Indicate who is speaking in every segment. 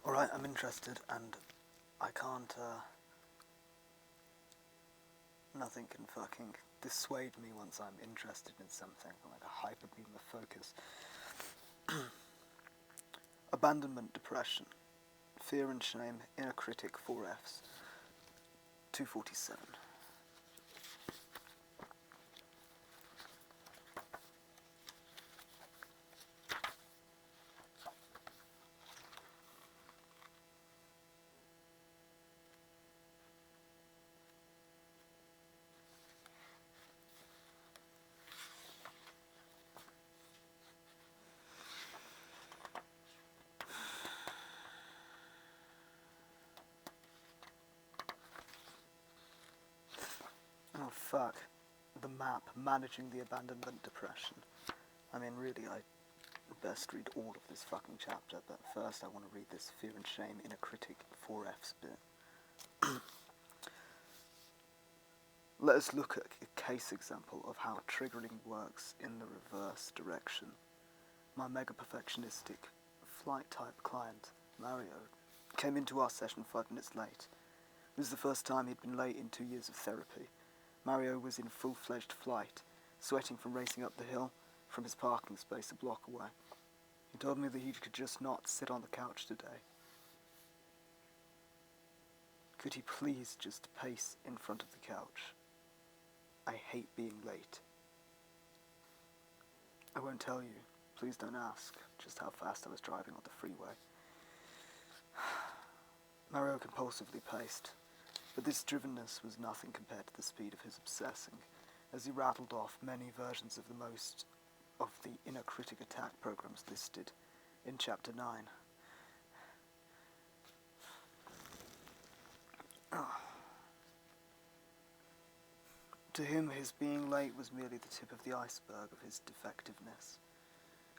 Speaker 1: Alright, I'm interested, and I can't, nothing can fucking dissuade me once I'm interested in something, like a hyper beam of focus. Abandonment, depression, fear and shame, inner critic, 4Fs, 247. Oh fuck, the map, managing the abandonment depression. I mean, really, I best read all of this fucking chapter, but first I want to read this fear and shame, inner critic, 4Fs bit. Let us look at a case example of how triggering works in the reverse direction. My mega-perfectionistic, flight-type client, Mario, came into our session 5 minutes late. It was the first time he'd been late in 2 years of therapy. Mario was in full-fledged flight, sweating from racing up the hill from his parking space a block away. He told me that he could just not sit on the couch today. Could he please just pace in front of the couch? I hate being late. I won't tell you, please don't ask, just how fast I was driving on the freeway. Mario compulsively paced, but this drivenness was nothing compared to the speed of his obsessing, as he rattled off many versions of the inner critic attack programs listed in Chapter 9. To him, his being late was merely the tip of the iceberg of his defectiveness.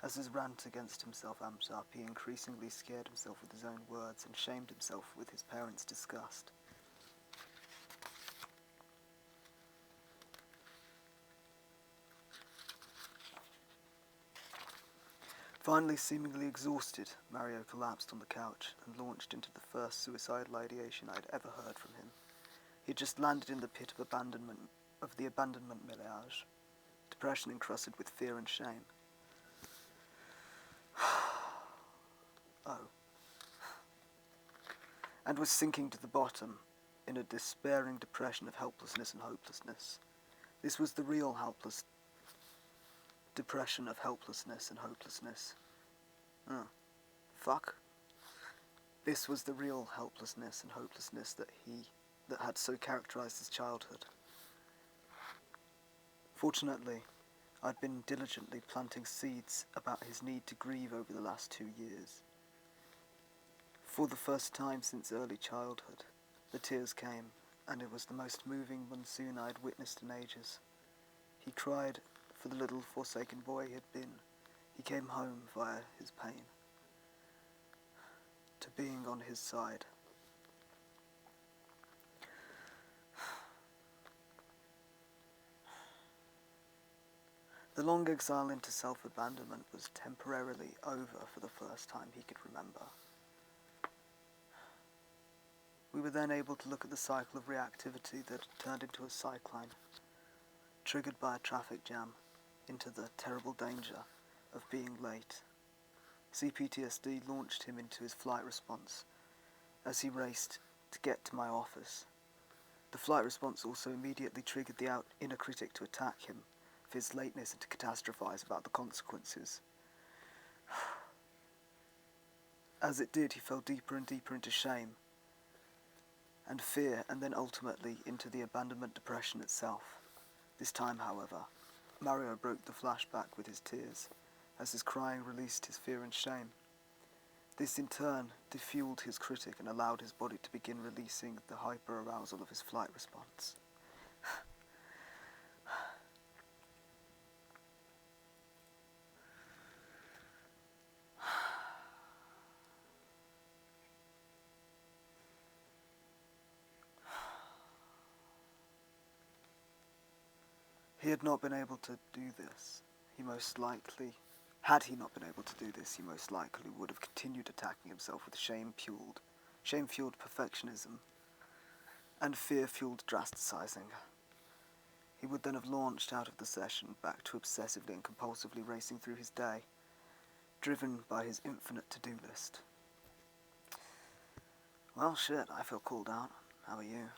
Speaker 1: As his rant against himself amped up, he increasingly scared himself with his own words and shamed himself with his parents' disgust. Finally, seemingly exhausted, Mario collapsed on the couch and launched into the first suicidal ideation I had ever heard from him. He had just landed in the pit of the abandonment mirage, depression encrusted with fear and shame. Oh. And was sinking to the bottom in a despairing depression of helplessness and hopelessness. This was the real depression of helplessness and hopelessness. Fuck. This was the real helplessness and hopelessness that had so characterized his childhood. Fortunately, I'd been diligently planting seeds about his need to grieve over the last 2 years. For the first time since early childhood, the tears came, and it was the most moving monsoon I'd witnessed in ages. He cried for the little forsaken boy he had been. He came home via his pain, to being on his side. The long exile into self-abandonment was temporarily over for the first time he could remember. We were then able to look at the cycle of reactivity that had turned into a cyclone, triggered by a traffic jam, into the terrible danger of being late. CPTSD launched him into his flight response as he raced to get to my office. The flight response also immediately triggered the inner critic to attack him for his lateness and to catastrophize about the consequences. As it did, he fell deeper and deeper into shame and fear, and then ultimately into the abandonment depression itself. This time, however, Mario broke the flashback with his tears, as his crying released his fear and shame. This in turn defueled his critic and allowed his body to begin releasing the hyper-arousal of his flight response. He had not been able to do this. He most likely Had he not been able to do this, he most likely would have continued attacking himself with shame-fueled perfectionism and fear-fueled drasticizing. He would then have launched out of the session back to obsessively and compulsively racing through his day, driven by his infinite to-do list. Well, shit, I feel called out. How are you?